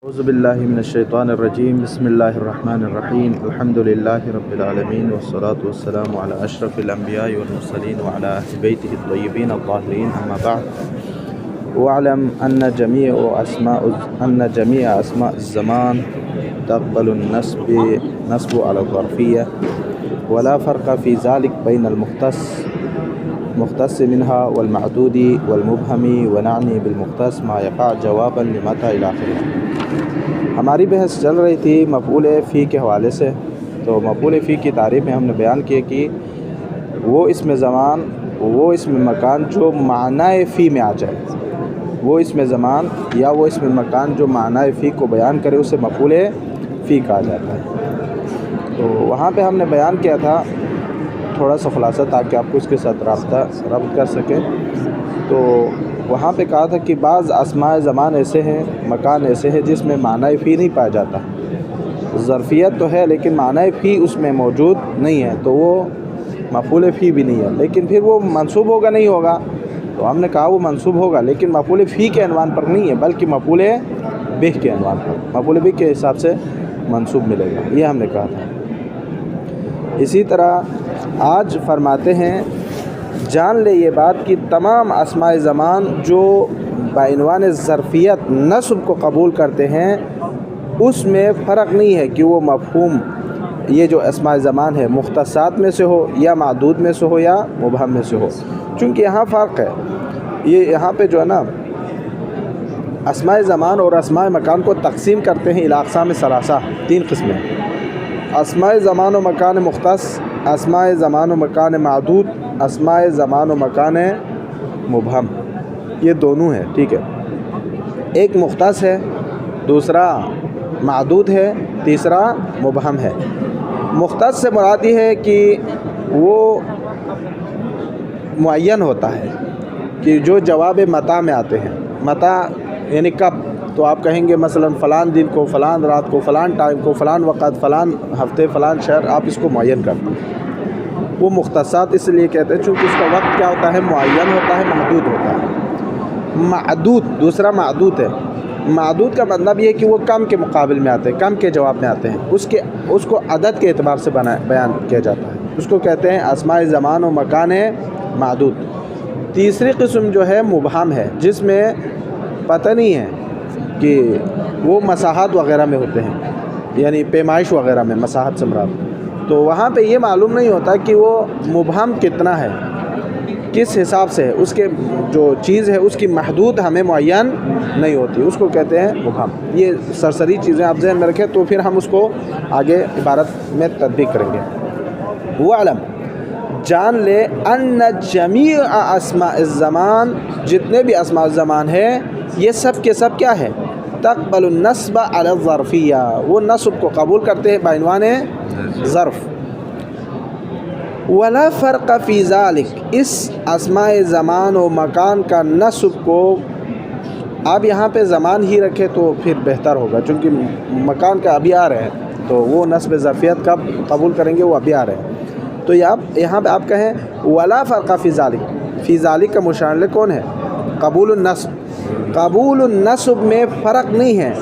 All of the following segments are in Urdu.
اعوذ باللہ من الشیطان الرجیم بسم اللہ الرحمن الرحیم الحمد للہ رب العالمین والصلاة والسلام علی اشرف الانبیاء والمرسلین وعلی اہل بیتہ الطیبین الطاہرین اما بعد واعلم ان جمیع اسماء الزمان تقبل النصب على الظرفیہ ولا فرق فی ذلك بین المختص منها والمعدود والمبهم ونعني بالمختص ما يقع جوابا لمتى الى آخره۔ ہماری بحث چل رہی تھی مفعول فی کے حوالے سے، تو مفعول فی کی تعریف میں ہم نے بیان کیا کہ وہ اسم زمان وہ اسم مکان جو معنی فی میں آ جائے، وہ اسم زمان یا وہ اسم مکان جو معنی فی کو بیان کرے اسے مفعول فی کہا جاتا ہے۔ تو وہاں پہ ہم نے بیان کیا تھا تھوڑا سا خلاصہ تاکہ آپ کو اس کے ساتھ ربط کر سکیں۔ تو وہاں پہ کہا تھا کہ بعض اسماء زمان ایسے ہیں، مکان ایسے ہیں جس میں معنی فی نہیں پایا جاتا، ظرفیت تو ہے لیکن معنی فی اس میں موجود نہیں ہے، تو وہ مفعول فی بھی نہیں ہے، لیکن پھر وہ منصوب ہوگا نہیں ہوگا؟ تو ہم نے کہا وہ منصوب ہوگا لیکن مفعول فی کے عنوان پر نہیں ہے بلکہ مفعول بہ کے عنوان پر، مفعول بہ کے حساب سے منصوب ملے گا، یہ ہم نے کہا تھا۔ اسی طرح آج فرماتے ہیں جان لے یہ بات کہ تمام اسماء زمان جو بعنوان ظرفیت نصب کو قبول کرتے ہیں اس میں فرق نہیں ہے کہ وہ مفہوم یہ جو اسماء زمان ہے مختصات میں سے ہو یا معدود میں سے ہو یا مبہم میں سے ہو، چونکہ یہاں فرق ہے۔ یہ یہاں پہ جو ہے نا اسماء زمان اور اسماء مکان کو تقسیم کرتے ہیں الی اقسام ثلاثہ، تین قسمیں: اسماء زمان و مکان مختص، اسماء زمان و مکان معدود، اسماء زمان و مکان مبہم۔ یہ دونوں ہیں، ٹھیک ہے۔ ایک مختص ہے، دوسرا معدود ہے، تیسرا مبہم ہے۔ مختص سے مراد یہ ہے کہ وہ معین ہوتا ہے کہ جو جواب متى میں آتے ہیں، متى یعنی کب، تو آپ کہیں گے مثلا فلان دن کو، فلان رات کو، فلان ٹائم کو، فلان وقت، فلان ہفتے، فلان شہر، آپ اس کو معین کرتے ہیں۔ وہ مختصات اس لیے کہتے ہیں چونکہ اس کا وقت کیا ہوتا ہے، معین ہوتا ہے، محدود ہوتا ہے۔ معدود، دوسرا معدود ہے۔ معدود کا مطلب یہ ہے کہ وہ کم کے مقابل میں آتے ہیں، کم کے جواب میں آتے ہیں، اس کو عدد کے اعتبار سے بیان کیا جاتا ہے، اس کو کہتے ہیں اسماء زمان و مکان معدود۔ تیسری قسم جو ہے مبہم ہے، جس میں پتہ نہیں ہے کہ وہ مساحت وغیرہ میں ہوتے ہیں، یعنی پیمائش وغیرہ میں، مساحت سے مراد، تو وہاں پہ یہ معلوم نہیں ہوتا کہ وہ مبہم کتنا ہے، کس حساب سے ہے، اس کے جو چیز ہے اس کی محدود ہمیں معین نہیں ہوتی، اس کو کہتے ہیں مبہم۔ یہ سرسری چیزیں آپ ذہن میں رکھیں تو پھر ہم اس کو آگے عبارت میں تطبیق کریں گے۔ وَعْلَمْ، جان لے، ان جمیع اسماء الزمان، جتنے بھی اسماء الزمان ہیں یہ سب کے سب کیا ہے، تقبل النصب علی الظرفیہ، وہ نصب کو قبول کرتے ہیں بعنوان ظرف۔ ولا فرق فی ذلک، اس اسماء زمان و مکان کا نصب کو آپ یہاں پہ زمان ہی رکھے تو پھر بہتر ہوگا، چونکہ مکان کا ابھی آ رہے ہیں تو وہ نصب ظرفیت کب قبول کریں گے، وہ ابھی آ رہے ہیں، تو یہاں پہ آپ کہیں ولا فرق فی ذلک، فی ذلک کا مشارلہ کون ہے، قبول النصب۔ قبول النصب میں فرق نہیں ہے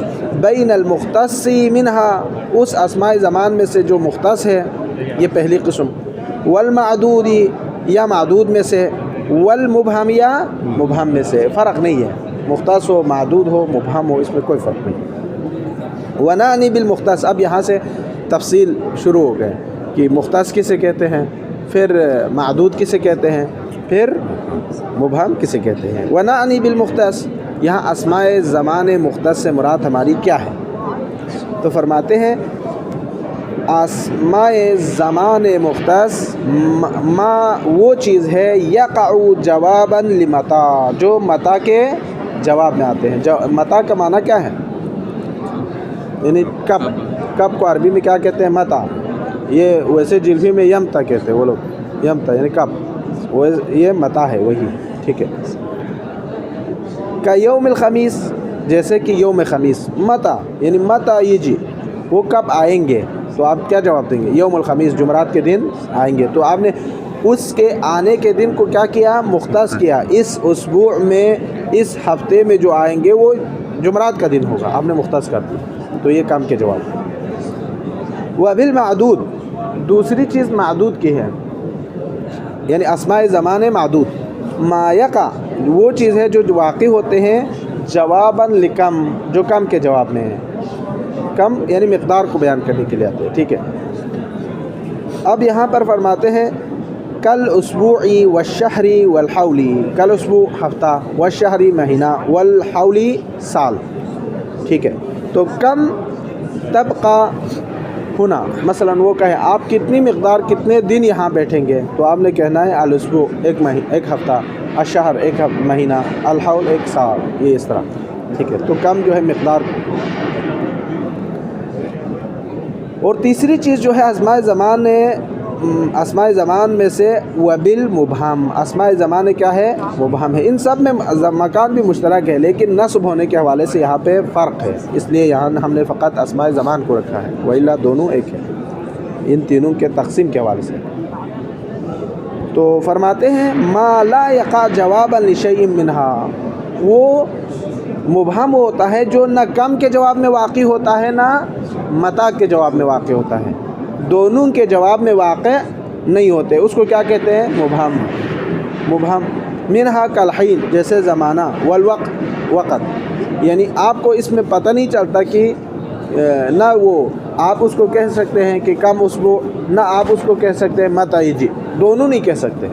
بین المختص منہا، اس اسماء زمان میں سے جو مختص ہے، یہ پہلی قسم، والمعدود یا معدود میں سے، والمبہم یا مبہم میں سے، فرق نہیں ہے، مختص ہو، معدود ہو، مبہم ہو، اس میں کوئی فرق نہیں۔ ونعنی بالمختص، اب یہاں سے تفصیل شروع ہو گئے کہ مختص کسے کہتے ہیں، پھر معدود کسے کہتے ہیں، پھر مبہم کسے کہتے ہیں۔ ونعنی بالمختص، یہاں اسماء زمان مختص سے مراد ہماری کیا ہے؟ تو فرماتے ہیں اسماء زمان مختص ما وہ چیز ہے یقع جوابا لمتى، جو متى کے جواب میں آتے ہیں۔ متى کا معنی کیا ہے، یعنی کب کو عربی میں کیا کہتے ہیں، متى، یہ ویسے جلفی میں یمتا کہتے ہیں وہ لوگ، یمتا یعنی کب، یہ متى ہے وہی، ٹھیک ہے۔ کا یوم الخمیس، جیسے کہ یوم خمیس، متى یعنی متى یجی، وہ کب آئیں گے، تو آپ کیا جواب دیں گے، یوم الخمیس، جمعرات کے دن آئیں گے، تو آپ نے اس کے آنے کے دن کو کیا کیا، مختص کیا، اس اسبوع میں، اس ہفتے میں جو آئیں گے وہ جمعرات کا دن ہوگا، آپ نے مختص کر دی، تو یہ کم کے جواب. وبالمعدود، دوسری چیز معدود کی ہے، یعنی اسماء زمان معدود. ما یقع، وہ چیز ہے جو واقع ہوتے ہیں جواباً لکم، جو کم کے جواب میں ہے. کم یعنی مقدار کو بیان کرنے کے لیے آتے ہیں. ٹھیک ہے. اب یہاں پر فرماتے ہیں کل اسبوعی والشہری والحولی. کل اسبوع ہفتہ، والشہری مہینہ، والحولی سال. ٹھیک ہے. تو کم تبقى ہونا، مثلا وہ کہے آپ کتنی مقدار کتنے دن یہاں بیٹھیں گے، تو آپ نے کہنا ہے الاسبوع ایک ہفتہ، الشہر ایک مہینہ، الحول ایک سال، یہ اس طرح. ٹھیک ہے. تو کم جو ہے مقدار. اور تیسری چیز جو ہے اسماء زمان میں سے وبالمبہم. اسماء زمان کیا ہے؟ مبہم ہے. ان سب میں مکان بھی مشترک ہے، لیکن نصب ہونے کے حوالے سے یہاں پہ فرق ہے، اس لیے یہاں ہم نے فقط اسماء زمان کو رکھا ہے، وإلا دونوں ایک ہے ان تینوں کے تقسیم کے حوالے سے. تو فرماتے ہیں ما لا یقع جوابا لشیء منہا، وہ مبہم ہوتا ہے جو نہ کم کے جواب میں واقع ہوتا ہے نہ متا کے جواب میں واقع ہوتا ہے، دونوں کے جواب میں واقع نہیں ہوتے، اس کو کیا کہتے ہیں؟ مبہم. مبہم. منہا کالحین، جیسے زمانہ، والوقت، وقت. یعنی آپ کو اس میں پتہ نہیں چلتا کہ نہ وہ آپ اس کو کہہ سکتے ہیں کہ کم اسبوع، نہ آپ اس کو کہہ سکتے ہیں متا یجی، دونوں نہیں کہہ سکتے.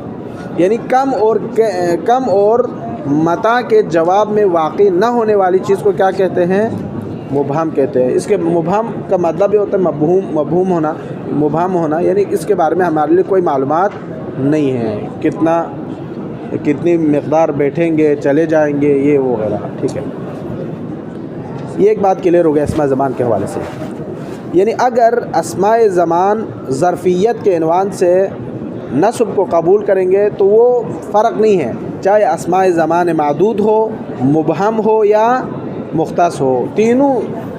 یعنی کم اور متا کے جواب میں واقع نہ ہونے والی چیز کو کیا کہتے ہیں؟ مبہم کہتے ہیں. اس کے مبہم کا مطلب یہ ہوتا ہے مبہم ہونا، یعنی اس کے بارے میں ہمارے لیے کوئی معلومات نہیں ہے، کتنی مقدار بیٹھیں گے، چلے جائیں گے، یہ وغیرہ. ٹھیک ہے. یہ ایک بات کلیئر ہو گیا اسماء زمان کے حوالے سے. یعنی اگر اسماء زمان ظرفیت کے عنوان سے نصب کو قبول کریں گے تو وہ فرق نہیں ہے، چاہے اسماء زمان معدود ہو، مبہم ہو یا مختص ہو. تینوں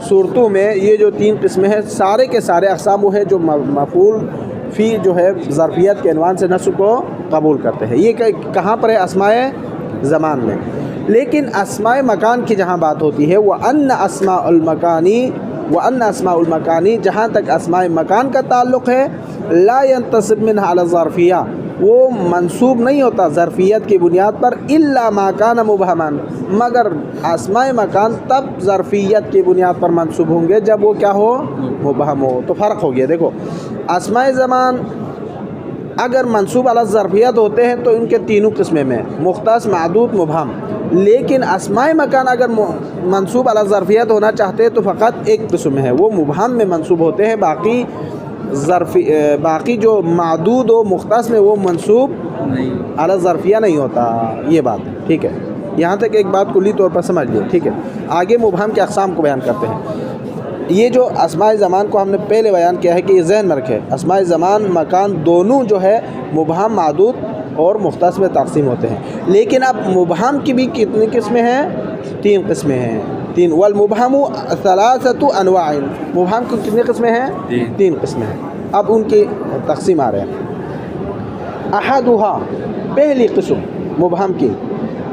صورتوں میں یہ جو تین قسمیں ہیں، سارے کے سارے اقسام وہ ہے جو مفعول فی جو ہے ظرفیت کے عنوان سے نصب کو قبول کرتے ہیں. یہ کہاں پر ہے؟ اسماء زمان میں. لیکن اسماء مکان کی جہاں بات ہوتی ہے، وَأَنَّ أَسْمَاءُ الْمَكَانِ، جہاں تک اسماء مکان کا تعلق ہے، لا ينتصب منها على الظرفیہ، وہ منصوب نہیں ہوتا ظرفیت کی بنیاد پر، الا ما کان مبہما، مگر اسماء مکان تب ظرفیت کی بنیاد پر منصوب ہوں گے جب وہ کیا ہو؟ مبہم ہو. تو فرق ہو گیا. دیکھو اسماء زمان اگر منصوب علی ظرفیت ہوتے ہیں تو ان کے تینوں قسمیں میں مختص، معدود، مبہم. لیکن اسماء مکان اگر منصوب علی ظرفیت ہونا چاہتے ہیں تو فقط ایک قسم ہے، وہ مبہم میں منصوب ہوتے ہیں، باقی جو معدود و مختص میں وہ منصوب علی ظرفیہ نہیں ہوتا. یہ بات ہے. ٹھیک ہے. یہاں تک ایک بات کلی طور پر سمجھ لیں. ٹھیک ہے. آگے مبہم کے اقسام کو بیان کرتے ہیں. یہ جو اسماء زمان کو ہم نے پہلے بیان کیا ہے کہ یہ ذہن میں رکھے، اسماء زمان مکان دونوں جو ہے مبہم، معدود اور مختص میں تقسیم ہوتے ہیں. لیکن اب مبہم کی بھی کتنی قسمیں ہیں؟ تین قسمیں ہیں. تین. والمبہم ثلاثۃ انواع، مبہم کی کتنی قسمیں ہیں؟ تین قسمیں ہیں. اب ان کی تقسیم آ رہے ہیں. احدھا، پہلی قسم مبہم کی،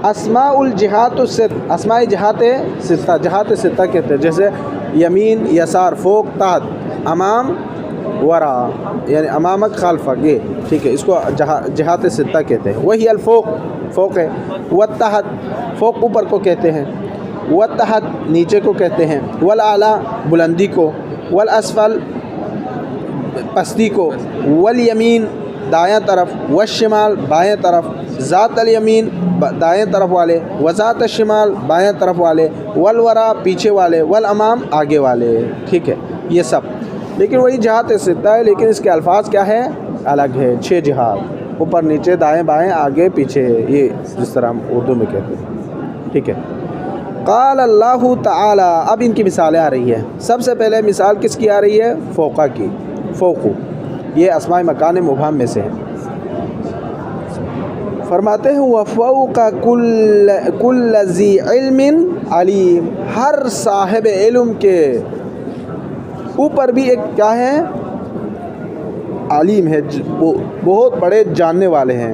اسماء الجہات الست، اسماء جہات ستہ. جہات ستہ کہتے ہیں جیسے یمین، یسار، فوق، تحت، امام، ورا، یعنی امامک، خلفک. یہ ٹھیک ہے. اس کو جہات ستہ کہتے ہیں. وہی الفوق، فوق ہے. والتحت، فوق اوپر کو کہتے ہیں. والتحت، نیچے کو کہتے ہیں. والاعلیٰ، بلندی کو. والاسفل، پستی کو. والیمین، دایاں طرف. والشمال، بائیں طرف. ذات الیمین، دائیں طرف والے. وذات الشمال، بائیں طرف والے. والورا، پیچھے والے. والامام، آگے والے. ٹھیک ہے. یہ سب لیکن وہی جہات ستہ ہے، لیکن اس کے الفاظ کیا ہے؟ الگ ہے. 6 جہات، اوپر نیچے، دائیں بائیں، آگے پیچھے، یہ جس طرح ہم اردو میں کہتے ہیں. ٹھیک ہے. قال اللہ تعالی، اب ان کی مثالیں آ رہی ہے. سب سے پہلے مثال کس کی آ رہی ہے؟ فوقہ کی. فوقو، یہ اسماء مکان مبہم میں سے ہے. فرماتے ہیں وَفَوْقَ كُلَّ ذِي عِلْمٍ عَلِيمٍ، ہر صاحب علم کے اوپر بھی ایک کیا ہے؟ عالم ہے، بہت بڑے جاننے والے ہیں.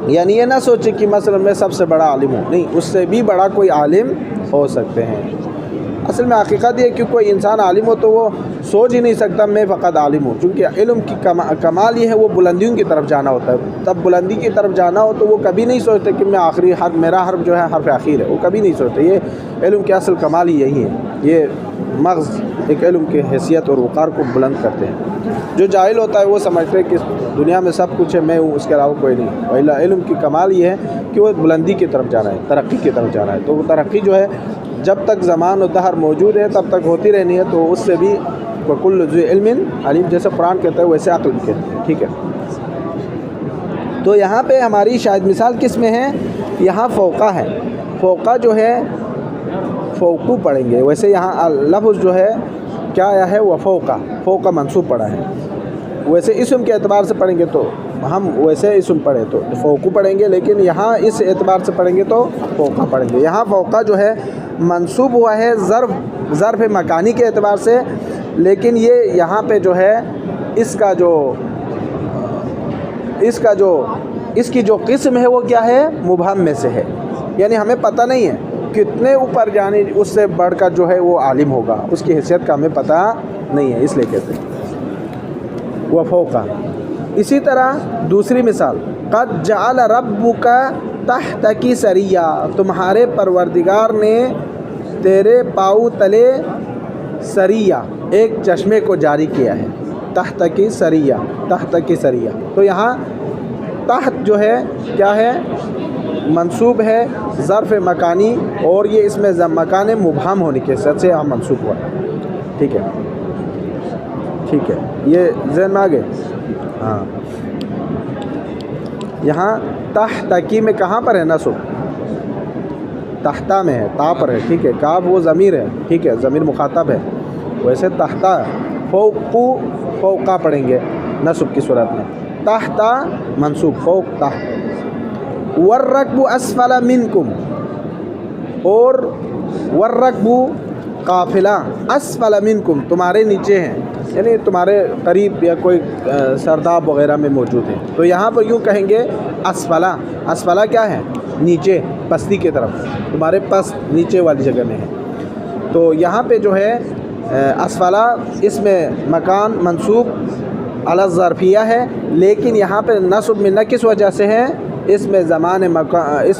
یعنی یہ نہ سوچے کہ مثلا میں سب سے بڑا عالم ہوں، نہیں، اس سے بھی بڑا کوئی عالم ہو سکتے ہیں۔ اصل میں حقیقت یہ کہ کوئی انسان عالم ہو تو وہ سوچ ہی نہیں سکتا میں فقط عالم ہوں، چونکہ علم کی کمال یہ ہے وہ بلندیوں کی طرف جانا ہوتا ہے۔ تب بلندی کی طرف جانا ہو تو وہ کبھی نہیں سوچتے کہ میں آخری حرف، میرا حرف جو ہے حرف اخیر ہے، وہ کبھی نہیں سوچتے۔ یہ علم کی اصل کمال ہی یہی ہے، یہ مغز ایک علم کی حیثیت اور وقار کو بلند کرتے ہیں۔ جو جاہل ہوتا ہے وہ سمجھتے ہیں کہ دنیا میں سب کچھ ہے، میں ہوں، اس کے علاوہ کوئی نہیں۔ پہلا علم کی کمال یہ ہے کہ وہ بلندی کی طرف جانا ہے، ترقی کی طرف جانا ہے۔ تو وہ ترقی جو ہے جب تک زمان و دہر موجود ہے تب تک ہوتی رہنی ہے، تو اس سے بھی وَكُلُّ ذِي عِلْمٍ علیم، جیسے قرآن کہتا ہے ویسے عقل بھی کہتے ہیں، ٹھیک ہے۔ تو یہاں پہ ہماری شاہد مثال کس میں ہے؟ یہاں فوقہ ہے، فوقہ جو ہے فوقو پڑھیں گے، ویسے یہاں لفظ جو ہے کیا آیا ہے؟ وہ فوقہ منصوب پڑھا ہے۔ ویسے اسم کے اعتبار سے پڑھیں گے تو ہم ویسے اسم پڑھیں تو فوقو پڑھیں گے، لیکن یہاں اس اعتبار سے پڑھیں گے تو فوقہ پڑھیں گے۔ یہاں فوقہ جو ہے منصوب ہوا ہے ظرف مکانی کے اعتبار سے، لیکن یہ یہاں پہ جو ہے اس کی جو قسم ہے وہ کیا ہے؟ مبہم میں سے ہے، یعنی ہمیں پتہ نہیں ہے کتنے اوپر جانے، اس سے بڑھ کر جو ہے وہ عالم ہوگا، اس کی حیثیت کا ہمیں پتہ نہیں ہے، اس لیے کہتے ہیں وہ فوقہ۔ اسی طرح دوسری مثال، قد جعل ربک تحتک سریا، تمہارے پروردگار نے تیرے پاؤں تلے سریا، ایک چشمے کو جاری کیا ہے، تحتک سریا، تحتک سریا۔ تو یہاں تحت جو ہے کیا ہے؟ منصوب ہے ظرف مکانی، اور یہ اس میں مکان مبہم ہونے کے حیثیت سے منصوب ہوا ہے، ٹھیک ہے، ٹھیک ہے، یہ ذہن میں آگے۔ ہاں، یہاں تحتکی میں کہاں پر ہے نصب؟ تحتا میں ہے، تا پر ہے، ٹھیک ہے، کاف وہ ضمیر ہے، ٹھیک ہے، ضمیر مخاطب ہے، ویسے تحتا فوقا پڑھیں گے نصب کی صورت میں، تحتا منصوب، فوق تحت۔ والرکب اسفل منکم، اور والرکب قافلہ اسفل منکم، تمہارے نیچے ہیں، یعنی تمہارے قریب یا کوئی سرداب وغیرہ میں موجود ہے۔ تو یہاں پر یوں کہیں گے اسفلہ، اسفلہ کیا ہے؟ نیچے، پستی کی طرف، تمہارے پس نیچے والی جگہ میں ہے۔ تو یہاں پہ جو ہے اسفلہ اس میں مکان منصوب علی الظرفیہ ہے، لیکن یہاں پہ نصب میں نہ کس وجہ سے ہے؟ اس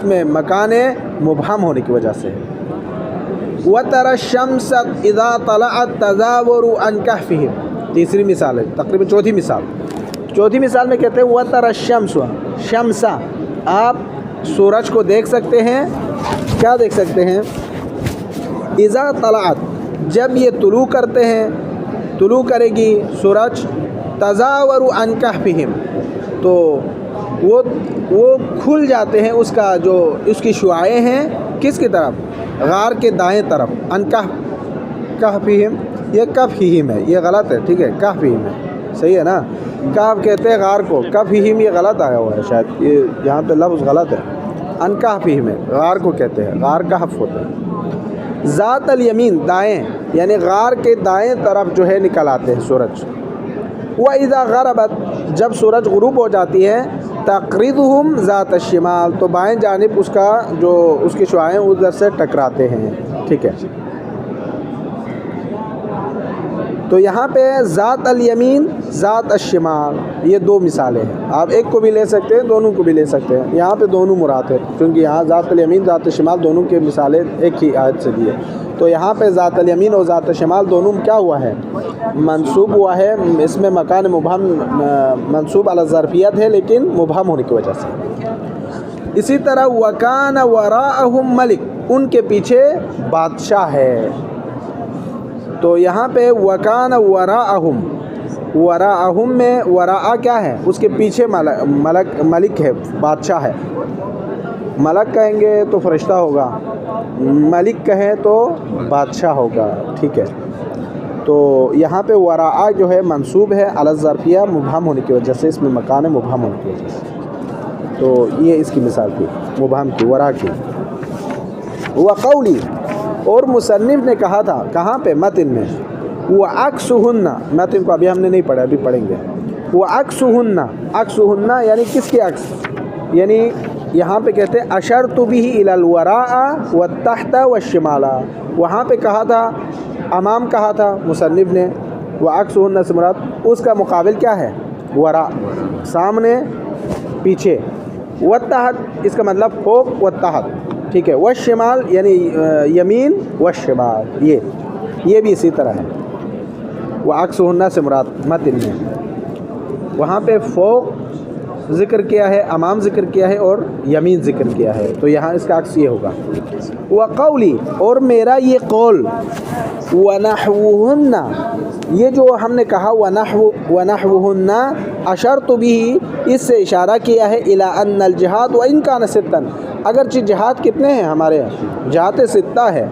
میں مکان مبہم ہونے کی وجہ سے ہے۔ وَتَرَى الشَّمْسَ إِذَا طَلَعَتْ تَزَاوَرُ عَنْ كَهْفِهِمْ، تیسری مثال ہے، تقریباً چوتھی مثال میں کہتے ہیں وَتَرَى الشَّمْسَ، شمس، آپ سورج کو دیکھ سکتے ہیں، کیا دیکھ سکتے ہیں؟ اذا طلعت، جب یہ طلوع کرتے ہیں، طلوع کرے گی سورج، تزاور عن کہفہم، تو وہ کھل جاتے ہیں، اس کا جو اس کی شعاعیں ہیں کس کی طرف؟ غار کے دائیں طرف، عن کہفہم، یہ کہفہم ہے، یہ غلط ہے، ٹھیک ہے، کہفہم ہے، صحیح ہے نا، کہف کہتے ہیں غار کو، کہفہم یہ غلط آیا ہوا ہے، شاید یہ یہاں پہ لفظ غلط ہے، عن کہفہم ہے، غار کو کہتے ہیں، غار کہف ہوتا ہے۔ ذات الیمین، دائیں، یعنی غار کے دائیں طرف جو ہے نکل آتے ہیں سورج۔ وَإِذَا غَرَبَتْ، جب سورج غروب ہو جاتی ہے، تَقْرِضُهُمْ ذات الشمال، تو بائیں جانب اس کا جو اس کی شعاعیں ادھر سے ٹکراتے ہیں، ٹھیک ہے۔ تو یہاں پہ ذات الیمین، ذات الشمال، یہ دو مثالیں ہیں، آپ ایک کو بھی لے سکتے ہیں، دونوں کو بھی لے سکتے ہیں، یہاں پہ دونوں مراد ہے، کیونکہ یہاں ذات الیمین ذات الشمال دونوں کے مثالیں ایک ہی آیت سے دی ہے۔ تو یہاں پہ ذات الیمین اور ذات الشمال دونوں کیا ہوا ہے؟ منصوب ہوا ہے، اس میں مکان مبہم منصوب علی الظرفیت ہے، لیکن مبہم ہونے کی وجہ سے۔ اسی طرح وَكَانَ وَرَاءَهُمْ مَلِكٌ، ان کے پیچھے بادشاہ ہے۔ تو یہاں پہ وَكَانَ وَرَاءَهُمْ، وَرَاءَهُمْ میں وراء کیا ہے؟ اس کے پیچھے ملک ہے، بادشاہ ہے۔ ملک کہیں گے تو فرشتہ ہوگا، ملک کہیں تو بادشاہ ہوگا، ٹھیک ہے۔ تو یہاں پہ وراء جو ہے منصوب ہے علی الظرفیہ، مبہم ہونے کی وجہ سے، اس میں مکان مبہم ہونے کی وجہ سے۔ تو یہ اس کی مثال تھی مبہم کی، وراء کی۔ وقولی، اور مصنف نے کہا تھا، کہاں پہ؟ متن میں، وَعَكْسُهُنَّ، متن کو ابھی ہم نے نہیں پڑھا، ابھی پڑھیں گے۔ وَعَكْسُهُنَّ، عکسُهُنَّ یعنی کس کی عکس؟ یعنی یہاں پہ کہتے ہیں اشرت به الی الوراء والتحت والشمال، وہاں پہ کہا تھا امام کہا تھا مصنف نے، وعکسہن سے مراد اس کا مقابل کیا ہے؟ وراء، سامنے پیچھے، والتحت اس کا مطلب فوق والتحت، ٹھیک ہے، والشمال یعنی یمین والشمال، یہ بھی اسی طرح ہے، وعکسہن سے مراد متن میں وہاں پہ فوق ذکر کیا ہے، امام ذکر کیا ہے اور یمین ذکر کیا ہے، تو یہاں اس کا عکس یہ ہوگا۔ وقولی اور میرا یہ قول، ونحوہن یہ جو ہم نے کہا ونحوہن اشرت به اس سے اشارہ کیا ہے الی ان الجہاد وان کان ستا، اگرچہ جہاد کتنے ہیں ہمارے جہاد ستہ ہے،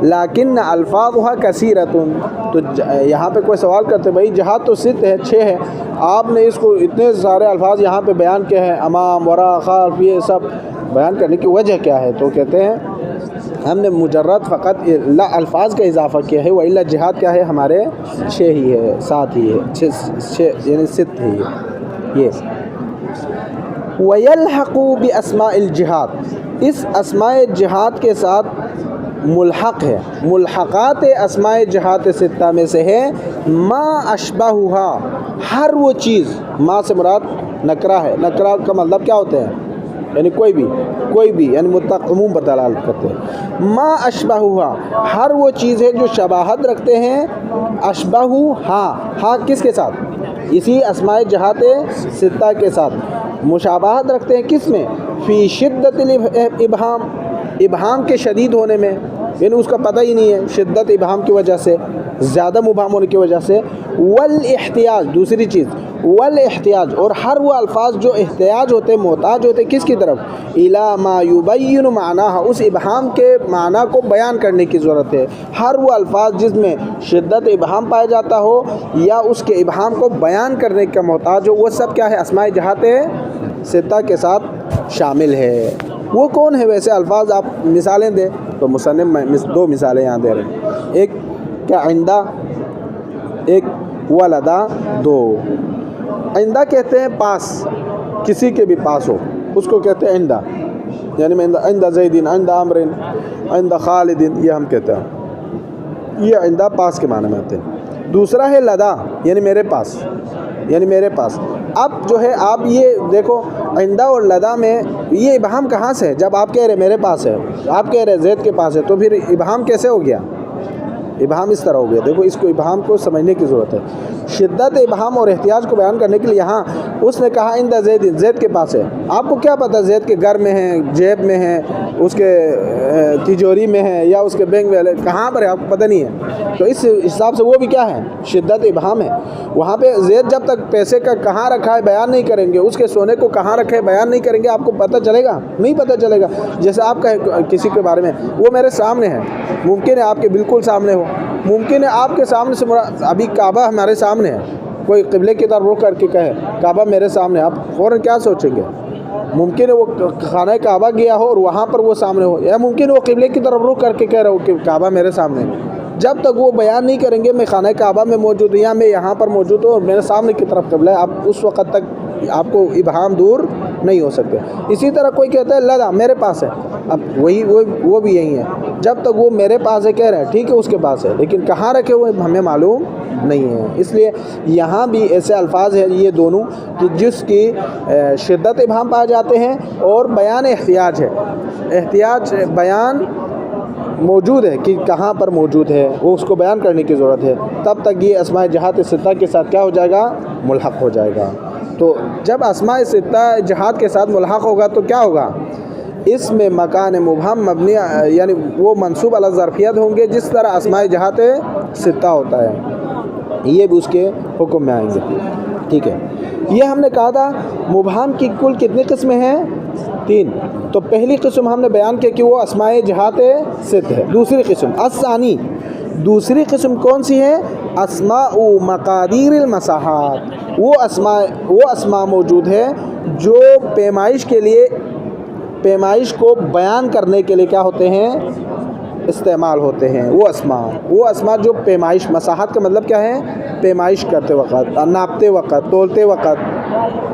لیکن الفاظها کثیرۃ، تو یہاں پہ کوئی سوال کرتے بھائی جہاد تو ست ہے، 6 ہے، آپ نے اس کو اتنے سارے الفاظ یہاں پہ بیان کیے ہیں، امام وراء خلف، یہ سب بیان کرنے کی وجہ کیا ہے؟ تو کہتے ہیں ہم نے مجرد فقط الفاظ کا اضافہ کیا ہے، وإلا جہاد کیا ہے ہمارے 6 ہی ہے، 7 ہی ہے، 6 یعنی 7 ہی ہے یہ۔ وَيَلْحَقُ بِأَسْمَاءِ الْجِهَاد اس اسماء جہاد کے ساتھ ملحق ہے، ملحقات اسماء جہاد ستہ میں سے ہے ما اشبہها ہر وہ چیز، ما سے مراد نکرہ ہے، نکرہ کا مطلب کیا ہوتا ہے؟ یعنی کوئی بھی یعنی مطلق عموم پر دلالت کرتے ہیں، ما اشبہها ہر وہ چیز ہے جو شباہت رکھتے ہیں، اشبہها کس کے ساتھ؟ اسی اسماء جہاد ستہ کے ساتھ مشابہت رکھتے ہیں، کس میں؟ فی شدت الابہام ابہام کے شدید ہونے میں، یعنی اس کا پتہ ہی نہیں ہے، شدت ابہام کی وجہ سے، زیادہ مبہم ہونے کی وجہ سے، والاحتیاج دوسری چیز، والاحتیاج اور ہر وہ الفاظ جو احتیاج ہوتے ہیں، محتاج ہوتے ہیں کس کی طرف؟ الی ما یبین معناها اس ابہام کے معنی کو بیان کرنے کی ضرورت ہے، ہر وہ الفاظ جس میں شدت ابہام پایا جاتا ہو یا اس کے ابہام کو بیان کرنے کا محتاج ہو، وہ سب کیا ہے؟ اسماء جہاد ستہ کے ساتھ شامل ہے۔ وہ کون ہے ویسے الفاظ؟ آپ مثالیں دیں، تو مصنف 2 مثالیں یہاں دے رہے ہیں، ایک کیا عندہ، ایک ولدا، 2 عندہ کہتے ہیں پاس، کسی کے بھی پاس ہو اس کو کہتے ہیں عندہ، یعنی عندہ زیدین، عندہ عمرن، عندہ خالدین، یہ ہم کہتے ہیں، یہ عندہ پاس کے معنی میں آتے ہیں۔ دوسرا ہے لدا یعنی میرے پاس، یعنی میرے پاس۔ اب جو ہے آپ یہ دیکھو عندہ اور لدا میں یہ ابہام کہاں سے ہے؟ جب آپ کہہ رہے میرے پاس ہے، آپ کہہ رہے زید کے پاس ہے، تو پھر ابہام کیسے ہو گیا؟ ابہام اس طرح ہو گیا، دیکھو اس کو ابہام کو سمجھنے کی ضرورت ہے۔ شدت ابہام اور احتیاج کو بیان کرنے کے لیے یہاں اس نے کہا عند زید، زید کے پاس ہے، آپ کو کیا پتہ زید کے گھر میں ہے، جیب میں ہے، اس کے تجوری میں ہے یا اس کے بینک میں کہاں پر ہے آپ کو پتہ نہیں ہے، تو اس حساب سے وہ بھی کیا ہے؟ شدت ابہام ہے۔ وہاں پہ زید جب تک پیسے کا کہاں رکھا ہے بیان نہیں کریں گے، اس کے سونے کو کہاں رکھے ہے بیان نہیں کریں گے، آپ کو پتہ چلے گا؟ نہیں پتہ چلے گا۔ جیسے آپ کہیں کسی کے بارے میں وہ میرے سامنے ہے، ممکن ہے آپ کے بالکل سامنے ہو، ممکن ہے آپ کے سامنے سے ابھی کعبہ ہمارے سامنے ہے، کوئی قبلے کی طرف رخ کر کے کہے کعبہ میرے سامنے، آپ فوراً کیا سوچیں گے؟ ممکن ہے وہ خانہ کعبہ گیا ہو اور وہاں پر وہ سامنے ہو، یا ممکن ہے وہ قبلے کی طرف رخ کر کے کہہ رہا ہو کہ کعبہ میرے سامنے۔ جب تک وہ بیان نہیں کریں گے میں خانہ کعبہ میں موجود ہوں یا میں یہاں پر موجود ہوں اور میرے سامنے کی طرف قبلہ ہے، آپ اس وقت تک آپ کو ابہام دور نہیں ہو سکتے۔ اسی طرح کوئی کہتا ہے لدا میرے پاس ہے، اب وہ بھی یہی ہے، جب تک وہ میرے پاس ہے کہہ رہے ہیں ٹھیک ہے اس کے پاس ہے، لیکن کہاں رکھے ہوئے ہمیں معلوم نہیں ہے۔ اس لیے یہاں بھی ایسے الفاظ ہیں یہ دونوں کہ جس کی شدت ابہام پائے جاتے ہیں اور بیان احتیاج ہے، احتیاج بیان موجود ہے کہ کہاں پر موجود ہے، وہ اس کو بیان کرنے کی ضرورت ہے، تب تک یہ اسماء جہاد ستہ کے ساتھ کیا ہو جائے گا؟ ملحق ہو جائے گا۔ تو جب اسماء ستہ جہاد کے ساتھ ملحق ہوگا تو کیا ہوگا؟ اس میں مکان مبہم مبنی یعنی وہ منصوب علی ظرفیت ہوں گے جس طرح اسماء جہاد ستہ ہوتا ہے، یہ بھی اس کے حکم میں آئیں گے، ٹھیک ہے۔ یہ ہم نے کہا تھا مبہم کی کل کتنی قسمیں ہیں؟ 3۔ تو پہلی قسم ہم نے بیان کیا کہ وہ اسماء جہاد ست ہے۔ دوسری قسم الثانی، دوسری قسم کون سی ہے؟ اسماء مقادیر المساحات، وہ اسماء موجود ہے جو پیمائش کے لیے، پیمائش کو بیان کرنے کے لیے کیا ہوتے ہیں؟ استعمال ہوتے ہیں۔ وہ اسماء جو پیمائش، مساحت کا مطلب کیا ہے؟ پیمائش کرتے وقت، ناپتے وقت، تولتے وقت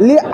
li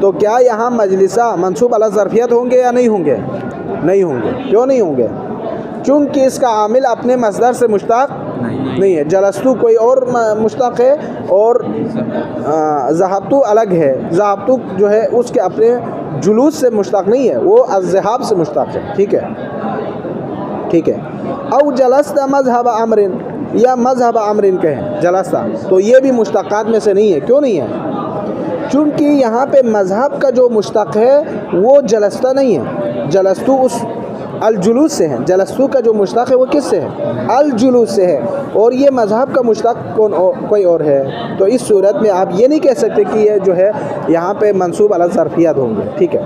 تو کیا یہاں مجلسہ منصوب علی ظرفیت ہوں گے یا نہیں ہوں گے؟ نہیں ہوں گے. کیوں نہیں ہوں گے؟ چونکہ اس کا عامل اپنے مصدر سے مشتق نہیں ہے. جلستو کوئی اور مشتق ہے اور ذہبتو الگ ہے. ذہبتو جو ہے اس کے اپنے جلوس سے مشتق نہیں ہے، وہ الذہاب سے مشتق ہے. ٹھیک ہے. او جلست مذہب عمر، یا مذہب عمر کہیں جلستہ، تو یہ بھی مشتقات میں سے نہیں ہے. کیوں نہیں ہے؟ چونکہ یہاں پہ مذہب کا جو مشتق ہے وہ جلستہ نہیں ہے. جلستو اس الجلوس سے ہے. جلستو کا جو مشتق ہے وہ کس سے ہے؟ الجلوس سے ہے. اور یہ مذہب کا مشتق کوئی اور ہے. تو اس صورت میں آپ یہ نہیں کہہ سکتے کہ یہ جو ہے یہاں پہ منصوب علی ظرفیت ہوں گے. ٹھیک ہے.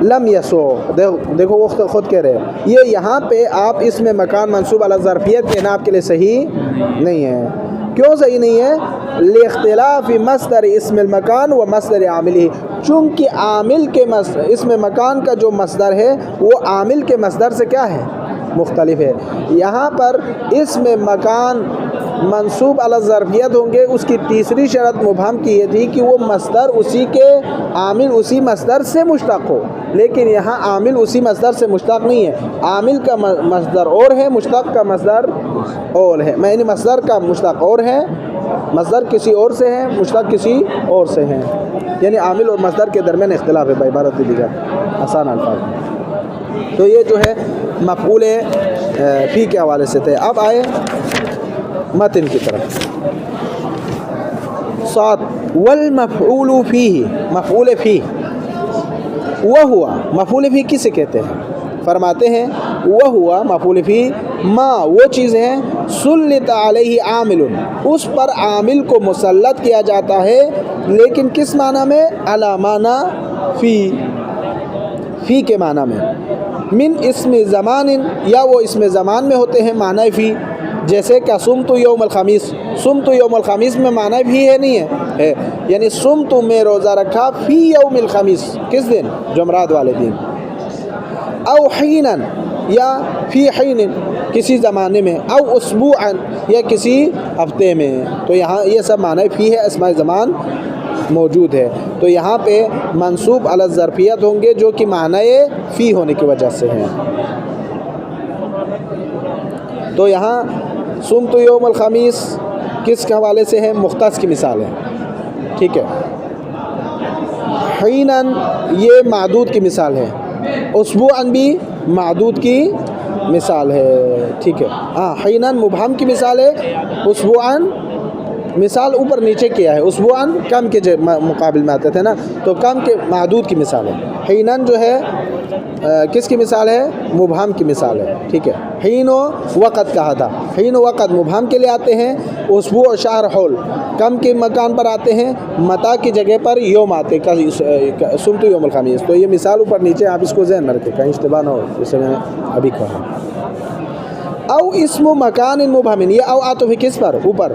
لم یسو، دیکھو وہ خود کہہ رہے ہیں یہ یہاں پہ آپ اس میں مکان منصوب علی ظرفیت کہنا آپ کے لیے صحیح نہیں ہے. کیوں صحیح نہیں ہے؟ لاختلاف مصدر اسم المکان و مصدر عاملہ، چونکہ عامل کے اسم مکان کا جو مصدر ہے وہ عامل کے مصدر سے کیا ہے؟ مختلف ہے. یہاں پر اسم مکان منصوب علی ظرفیت ہوں گے، اس کی تیسری شرط مبہم کی یہ تھی کہ وہ مصدر اسی کے عامل اسی مصدر سے مشتق ہو. لیکن یہاں عامل اسی مصدر سے مشتق نہیں ہے. عامل کا مصدر اور ہے، مشتق کا مصدر اور ہے. یعنی مصدر کا مشتق اور ہے، مصدر کسی اور سے ہے، مشتق کسی اور سے ہے. یعنی عامل اور مصدر کے درمیان اختلاف ہے. بعبارت دیگر آسان الفاظ. تو یہ جو ہے مفعول فی کے حوالے سے تھے. اب آئے متن کی طرف. صاد والمفعول فیہ، مفعول فی وہ ہوا. مفعول فی کسے کہتے ہیں؟ فرماتے ہیں وہ ہوا مفعول فی ما وہ چیز ہے سلط علیہ عامل، اس پر عامل کو مسلط کیا جاتا ہے، لیکن کس معنی میں؟ علی معنی فی کے معنی میں. من اسم زمان، یا وہ اسم زمان میں ہوتے ہیں معنی فی. جیسے کہ صمت یوم الخمیس، صمت یوم الخمیس میں معنی بھی ہے نہیں ہے؟ یعنی صمت میں روزہ رکھا فی یوم الخمیس، کس دن؟ جمعرات والے دن. او حینا، یا فی حین کسی زمانے میں، او اسبوعا یا کسی ہفتے میں. تو یہاں یہ سب معنی فی ہے، اسماء زمان موجود ہے. تو یہاں پہ منصوب علی ظرفیت ہوں گے جو کہ معنی فی ہونے کی وجہ سے ہیں. تو یہاں صمت یوم الخمیس کس کے حوالے سے ہے؟ مختص کی مثال ہے. ٹھیک ہے. حیناً یہ معدود کی مثال ہے. اسبوعاً بھی معدود کی مثال ہے. ٹھیک ہے. ہاں حیناً مبہم کی مثال ہے. اسبوعاً مثال اوپر نیچے کیا ہے. اسبوعاً کم کے مقابل میں آتے تھے نا، تو کم کے معدود کی مثال ہے. حیناً جو ہے کس کی مثال ہے؟ مبہم کی مثال ہے. ٹھیک ہے. حین و وقت کہا تھا. حین و وقت مبہم کے لیے آتے ہیں. اسبوع و شہر حول کم کے مکان پر آتے ہیں. متا کی جگہ پر یوم آتے، صمت یوم الخمیس. تو یہ مثال اوپر نیچے آپ اس کو ذہن میں رکھیں، کہیں اشتباہ نہ ہو جیسے میں نے ابھی کہا. او اسم مکان مبہم، یہ او عطف ہے کس پر؟ اوپر.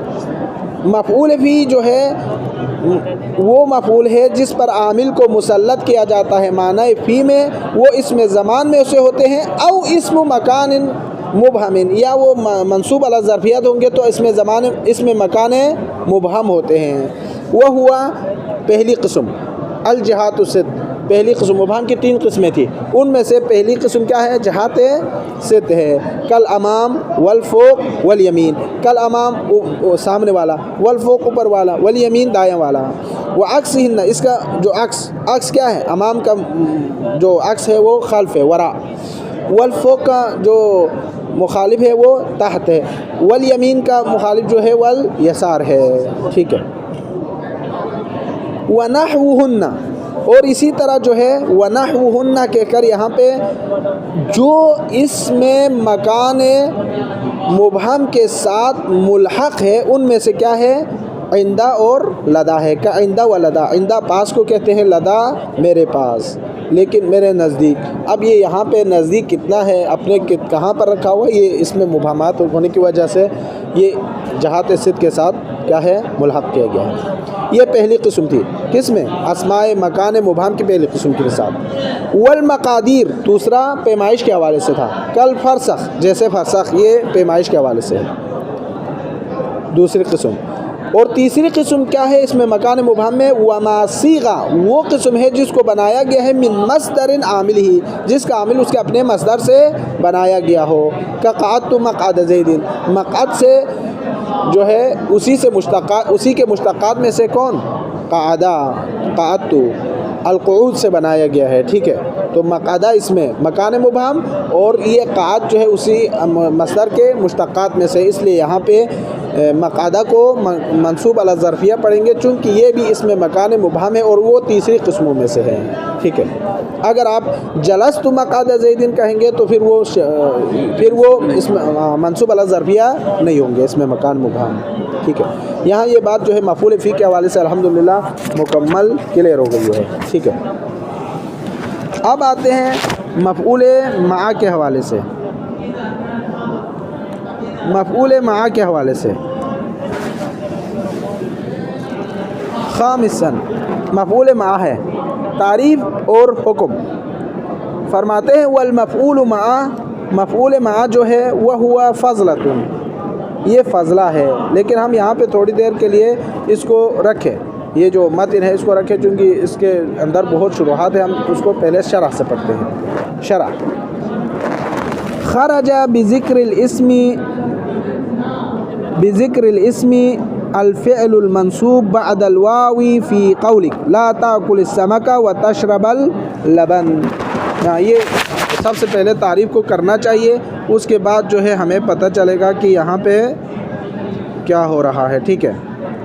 مفعول فی جو ہے وہ مفعول ہے جس پر عامل کو مسلط کیا جاتا ہے معنی فی میں، وہ اسم زمان میں اسے ہوتے ہیں. او اسم مکان مبہم، یا وہ منصوب علی ظرفیت ہوں گے تو اسم مکان مبہم ہوتے ہیں. وہ ہوا پہلی قسم الجہات الست. پہلی قسم مبہم کی 3 قسمیں تھیں، ان میں سے پہلی قسم کیا ہے؟ جہات ست ہے. کل امام والفوق والیمین. کل امام سامنے والا، والفوق اوپر والا، والیمین دائیں والا. وہ عکس ہی، اس کا جو عکس کیا ہے؟ امام کا جو عکس ہے وہ خلف ہے، وراء. والفوق کا جو مخالف ہے وہ تحت ہے. والیمین کا مخالف جو ہے والیسار ہے. ٹھیک ہے. ونحوہن، اور اسی طرح جو ہے ونحوہن کہہ کر یہاں پہ جو اس میں مکان مبہم کے ساتھ ملحق ہے ان میں سے کیا ہے؟ عندہ اور لدا ہے. کا عندہ و لدا. عندہ پاس کو کہتے ہیں، لدا میرے پاس، لیکن میرے نزدیک. اب یہ یہاں پہ نزدیک کتنا ہے، اپنے کہاں پر رکھا ہوا، یہ اس میں مبہمات ہونے کی وجہ سے یہ جہات ست کے ساتھ کیا ہے؟ ملحق کیا گیا ہے. یہ پہلی قسم تھی. کس میں؟ اسماء مکان مبہم کی پہلی قسم کے ساتھ. والمقادیر دوسرا پیمائش کے حوالے سے تھا. کل فرسخ، جیسے فرسخ، یہ پیمائش کے حوالے سے ہے. دوسری قسم. اور تیسری قسم کیا ہے اس میں مکان مبہم میں؟ وما صیغہ، وہ قسم ہے جس کو بنایا گیا ہے من مصدر عامل ہی، جس کا عامل اس کے اپنے مصدر سے بنایا گیا ہو، کا قعدت مقعد زید، مقعد سے جو ہے اسی کے مشتقات میں سے کون؟ قعدہ، قعدت القعود سے بنایا گیا ہے، ٹھیک ہے۔ تو مقعدہ اس میں مکان مبہم، اور یہ قعد جو ہے اسی مصدر کے مشتقات میں سے، اس لیے یہاں پہ مقعدہ کو منصوب علی الظرفیہ پڑھیں گے، چونکہ یہ بھی اس میں مکان مبہم ہے اور وہ تیسری قسموں میں سے ہے، ٹھیک ہے۔ اگر آپ جلست مقعد زیدن کہیں گے تو پھر وہ اس میں منصوب علی الظرفیہ نہیں ہوں گے، اس میں مکان مبہم، ٹھیک ہے۔ یہاں یہ بات جو ہے مفعول فی کے حوالے سے الحمدللہ مکمل کلیئر ہو گئی ہے، ٹھیک ہے۔ اب آتے ہیں مفعول مع کے حوالے سے، مفعول مع کے حوالے سے خامساً مفعول مع ہے، تعریف اور حکم۔ فرماتے ہیں والمفعول مع، مفعول مع جو ہے وہ ہوا فضلۃ، یہ فضلہ ہے، لیکن ہم یہاں پہ تھوڑی دیر کے لیے اس کو رکھیں، یہ جو متن ہے اس کو رکھیں، چونکہ اس کے اندر بہت شروحات ہیں، ہم اس کو پہلے شرح سے پڑھتے ہیں۔ شرح: خرج بذکر الاسم الفعل المنصوب بعد الواو فی قولک لا تاکل السمک وتشرب اللبن۔ یہ سب سے پہلے تعریف کو کرنا چاہیے، اس کے بعد جو ہے ہمیں پتہ چلے گا کہ یہاں پہ کیا ہو رہا ہے، ٹھیک ہے۔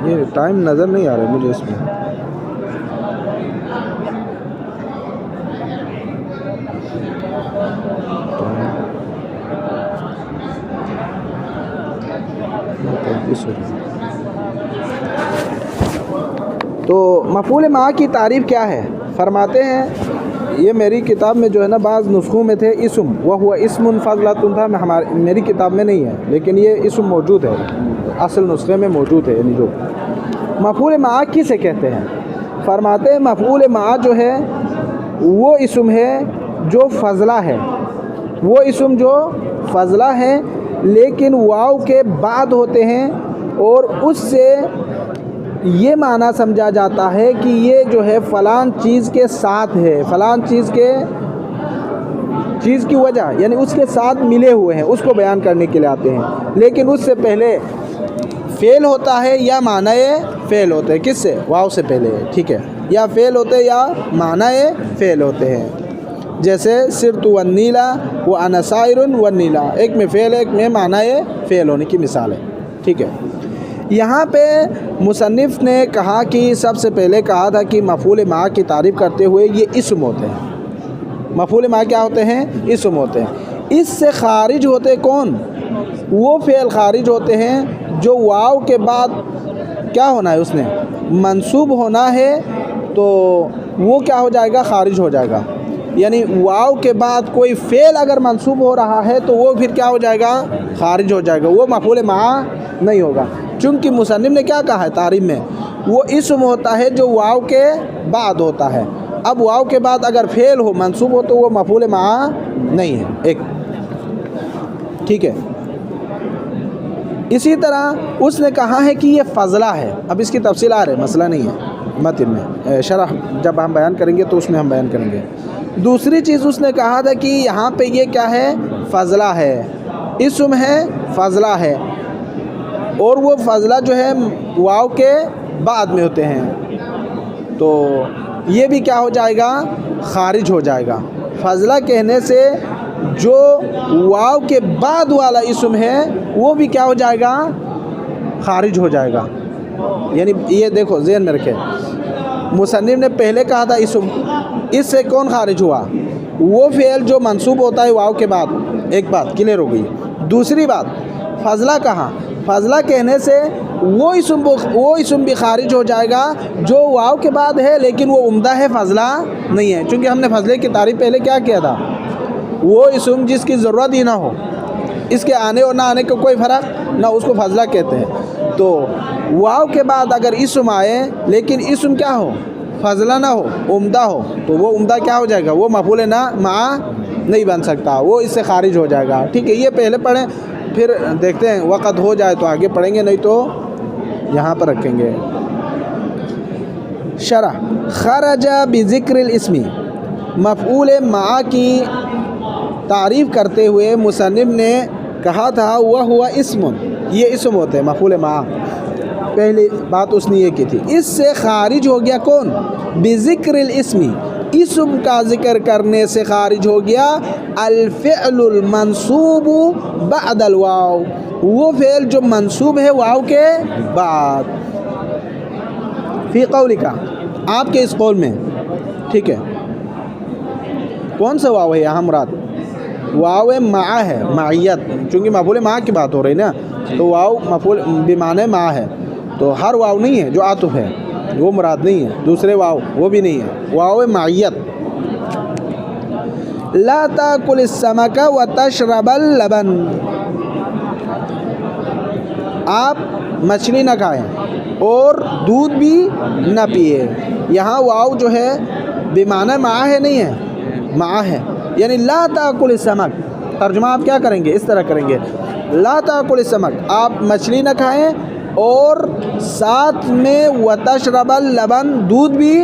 یہ ٹائم نظر نہیں آ رہا مجھے اس میں، تو مفعول مع کی تعریف کیا ہے؟ فرماتے ہیں، یہ میری کتاب میں جو ہے نا بعض نسخوں میں تھے اسم، وہ ہوا اسم فضلۃ تھا، میری کتاب میں نہیں ہے، لیکن یہ اسم موجود ہے، اصل نسخے میں موجود ہے، یعنی جو مفعول مع کسے کہتے ہیں؟ فرماتے ہیں مفعول مع جو ہے وہ اسم ہے جو فضلہ ہے، وہ اسم جو فضلہ ہے لیکن واو کے بعد ہوتے ہیں، اور اس سے یہ معنی سمجھا جاتا ہے کہ یہ جو ہے فلان چیز کے ساتھ ہے، فلان چیز کی وجہ، یعنی اس کے ساتھ ملے ہوئے ہیں، اس کو بیان کرنے کے لیے آتے ہیں، لیکن اس سے پہلے فعل ہوتا ہے یا معنی فعل ہوتے ہیں، کس سے؟ واو سے پہلے، ٹھیک ہے، یا فعل ہوتے ہیں یا معنی فعل ہوتے ہیں، جیسے سرت والنیلا وانا سائر والنیلا، ایک میں فعل ایک میں معنی فعل ہونے کی مثال ہے، ٹھیک ہے۔ یہاں پہ مصنف نے کہا کہ سب سے پہلے کہا تھا کہ مفعول مع کی تعریف کرتے ہوئے یہ اسم ہوتے ہیں، مفعول مع کیا ہوتے ہیں؟ اسم ہوتے ہیں۔ اس سے خارج ہوتے کون؟ وہ فعل خارج ہوتے ہیں جو واو کے بعد کیا ہونا ہے، اس نے منصوب ہونا ہے، تو وہ کیا ہو جائے گا؟ خارج ہو جائے گا، یعنی واو کے بعد کوئی فعل اگر منصوب ہو رہا ہے تو وہ پھر کیا ہو جائے گا؟ خارج ہو جائے گا، وہ مفعول مع نہیں ہوگا، چونکہ مصنف نے کیا کہا ہے تعریف میں؟ وہ اسم ہوتا ہے جو واو کے بعد ہوتا ہے، اب واو کے بعد اگر فعل ہو منصوب ہو تو وہ مفعول مع نہیں ہے، ایک، ٹھیک ہے۔ اسی طرح اس نے کہا ہے کہ یہ فضلہ ہے، اب اس کی تفصیل آ رہے، مسئلہ نہیں ہے متن میں، شرح جب ہم بیان کریں گے تو اس میں ہم بیان کریں گے۔ دوسری چیز اس نے کہا تھا کہ یہاں پہ یہ کیا ہے؟ فضلہ ہے، اسم ہے، فضلہ ہے، اور وہ فضلہ جو ہے واو کے بعد میں ہوتے ہیں، تو یہ بھی کیا ہو جائے گا؟ خارج ہو جائے گا۔ فضلہ کہنے سے جو واو کے بعد والا اسم ہے وہ بھی کیا ہو جائے گا؟ خارج ہو جائے گا، یعنی یہ دیکھو ذہن میں رکھیں، مصنف نے پہلے کہا تھا اسم، اس سے کون خارج ہوا؟ وہ فعل جو منصوب ہوتا ہے واو کے بعد، ایک بات کلیئر ہو گئی۔ دوسری بات فضلہ کہا، فضلہ کہنے سے وہ اسم بھی خارج ہو جائے گا جو واو کے بعد ہے لیکن وہ عمدہ ہے، فضلہ نہیں ہے، چونکہ ہم نے فضلے کی تعریف پہلے کیا کیا تھا؟ وہ اسم جس کی ضرورت ہی نہ ہو، اس کے آنے اور نہ آنے کا کوئی فرق نہ، اس کو فضلہ کہتے ہیں۔ تو واو کے بعد اگر اسم آئے لیکن اسم کیا ہو؟ فضلہ نہ ہو، عمدہ ہو، تو وہ عمدہ کیا ہو جائے گا؟ وہ مفعول مع نہیں بن سکتا، وہ اس سے خارج ہو جائے گا، ٹھیک ہے۔ یہ پہلے پڑھیں، پھر دیکھتے ہیں وقت ہو جائے تو آگے پڑھیں گے، نہیں تو یہاں پر رکھیں گے. شرح خرج بذکر الاسم، مفعول مع کی تعریف کرتے ہوئے مصنف نے کہا تھا وہو اسم، یہ اسم ہوتے ہیں مفعول مع. پہلی بات اس نے یہ کی تھی. اس سے خارج ہو گیا کون؟ بذکر الاسم، اسم کا ذکر کرنے سے خارج ہو گیا الفعل المنصوب بعد الواو، وہ فعل جو منصوب ہے واو کے بعد. فی قولک، آپ کے اس قول میں. ٹھیک ہے، کون سا واو ہے یہاں مراد؟ واو مع ہے، معیت، چونکہ مفعول مع کی بات ہو رہی نا، تو واو مفعول بمعنی مع ہے، تو ہر واو نہیں ہے جو عاطف ہے وہ مراد نہیں ہے، دوسرے واو وہ بھی نہیں ہے، واو معیت. لا تاکل السمک وتشرب اللبن، آپ مچھلی نہ کھائیں اور دودھ بھی نہ پیے. یہاں واو جو ہے بمعنی مع ہے، نہیں ہے، مع ہے، یعنی لا تاکل السمک. ترجمہ آپ کیا کریں گے؟ اس طرح کریں گے، لا تاکل السمک، آپ مچھلی نہ کھائیں اور ساتھ میں وتشرب اللبن، دودھ بھی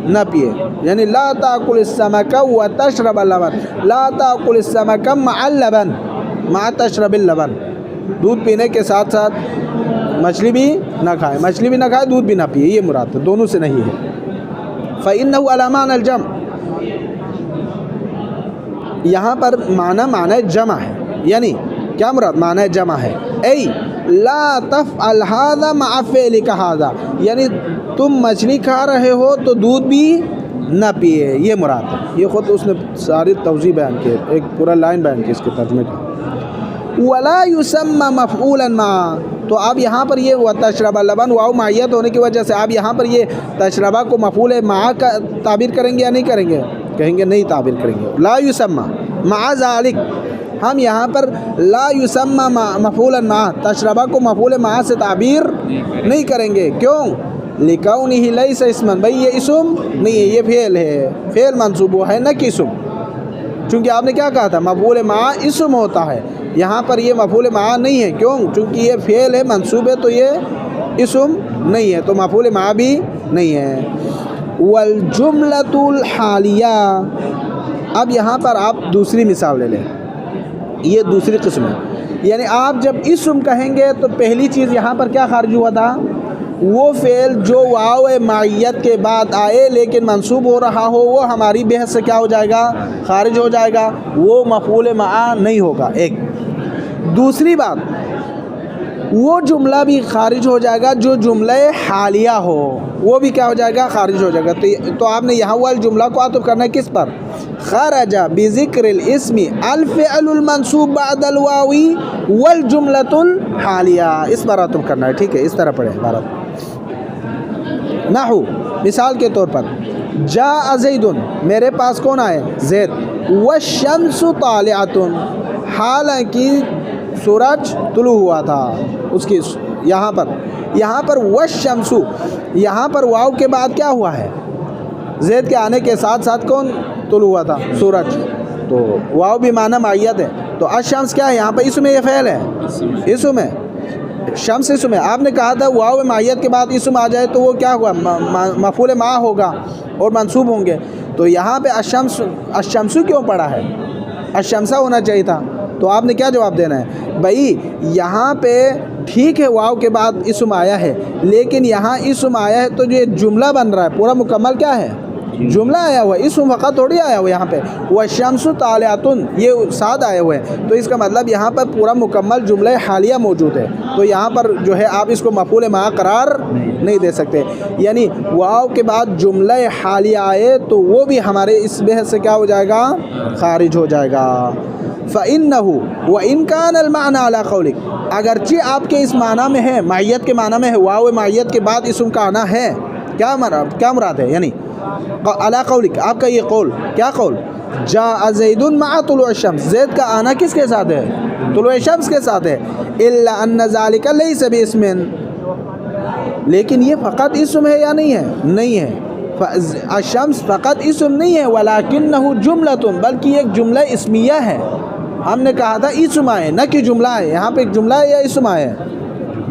نہ پیے. یعنی لا تاکل السمک وتشرب اللبن، لا تاکل السمک مع اللبن، مع تشرب اللبن، دودھ پینے کے ساتھ ساتھ مچھلی بھی نہ کھائیں، مچھلی بھی نہ کھائیں دودھ بھی نہ پیے، یہ مراد ہے، دونوں سے نہیں ہے. فإنه على معنى الجمع، یہاں پر معنی جمع ہے، یعنی کیا مراد؟ معنی جمع ہے. ای لا تفعل هذا مع فعلك هذا، یعنی تم مچھلی کھا رہے ہو تو دودھ بھی نہ پیے، یہ مراد ہے. یہ خود اس نے ساری توضیح بیان کی، ایک پورا لائن بیان کی اس کے ترجمے کا. ولا يسمى مفعولا مع، تو آپ یہاں پر یہ وتشرب اللبن واو معیت ہونے کی وجہ سے آپ یہاں پر یہ تشربہ کو مفعول مع کا تعبیر کریں گے یا نہیں کریں گے؟ کہیں گے نہیں تعبیر کریں گے. لا يسمى مع ذلك، ہم یہاں پر لا يسمى مفعولا مع، تشربہ کو مفعول مع سے تعبیر نہیں کریں گے. کیوں؟ لکونہ لیس اسما، بھائی یہ اسم نہیں ہے، یہ فعل ہے، فعل منصوب ہے نہ کہ اسم. چونکہ آپ نے کیا کہا تھا؟ مفعول مع اسم ہوتا ہے، یہاں پر یہ مفعول مع نہیں ہے. کیوں؟ چونکہ یہ فعل ہے، منصوب ہے، تو یہ اسم نہیں ہے، تو مفعول مع بھی نہیں ہے. والجملۃ الحالیہ، اب یہاں پر آپ دوسری مثال لے لیں، یہ دوسری قسم ہے. یعنی آپ جب اسم کہیں گے تو پہلی چیز یہاں پر کیا خارج ہوا تھا؟ وہ فعل جو واو معیت کے بعد آئے لیکن منصوب ہو رہا ہو، وہ ہماری بحث سے کیا ہو جائے گا؟ خارج ہو جائے گا، وہ مفعول مع نہیں ہوگا. ایک دوسری بات، وہ جملہ بھی خارج ہو جائے گا جو جملہ حالیہ ہو، وہ بھی کیا ہو جائے گا؟ خارج ہو جائے گا. تو آپ نے یہاں وہ جملہ کو عطف کرنا ہے کس پر؟ خرج بذکر الاسم الفعل المنصوب بعد الواو والجملۃ الحالیہ، اس پر عطف کرنا ہے. ٹھیک ہے، اس طرح پڑھیں عبارت. نحو، مثال کے طور پر، جاء زید، میرے پاس کون آئے؟ زید. والشمس طالعۃ، حالانکہ سورج طلوع ہوا تھا اس کی. یہاں پر والشمس، یہاں پر واو کے بعد کیا ہوا ہے؟ زید کے آنے کے ساتھ ساتھ کون طلوع ہوا تھا؟ سورج. تو واو بھی معنی معیت ہے. تو الشمس کیا ہے یہاں پہ؟ اسم ہے یا فعل ہے؟ اسم ہے. شمس اسم ہے. آپ نے کہا تھا واو معیت کے بعد اسم آ جائے تو وہ کیا ہوا؟ مفعول مع ہوگا اور منصوب ہوں گے. تو یہاں پہ الشمس کیوں پڑا ہے؟ الشمسہ ہونا چاہیے تھا. تو آپ نے کیا جواب دینا ہے؟ بھائی یہاں پہ ٹھیک ہے واو کے بعد اسم آیا ہے، لیکن یہاں اسم آیا ہے تو جو جملہ بن رہا ہے پورا مکمل کیا ہے؟ جملہ آیا ہوا ہے، اسم فقط تھوڑی آیا ہوا. یہاں پہ والشمس طالعۃ یہ ساتھ آئے ہوئے ہیں، تو اس کا مطلب یہاں پر پورا مکمل جملہ حالیہ موجود ہے. تو یہاں پر جو ہے آپ اس کو مفعول مع قرار نہیں دے سکتے. یعنی واو کے بعد جملہ حالیہ آئے تو وہ بھی ہمارے اس بحث سے کیا ہو جائے گا؟ خارج ہو جائے گا. فَإِنَّهُ وَإِنْ كَانَ الْمَعْنَى عَلَى قَوْلِكَ، اگرچہ آپ کے اس معنی میں ہے، معیت کے معنی میں ہے، واو معیت کے بعد اسم کا آنا ہے، کیا مراد ہے؟ یعنی علی قولک، آپ کا یہ قول، کیا قول؟ جاء زید مع طلوع الشمس، زید کا آنا کس کے ساتھ ہے؟ طلوع شمس کے ساتھ ہے. الا ان ذلك ليس باسم، لیکن یہ فقط اسم ہے یا نہیں ہے؟ نہیں ہے. الشمس فقط اسم نہیں ہے، ولکنہ جملۃ، بلکہ ایک جملہ اسمیہ ہے. ہم نے کہا تھا اسم آئے نہ کہ جملہ ہے. یہاں پہ ایک جملہ ہے یا اسم آئے؟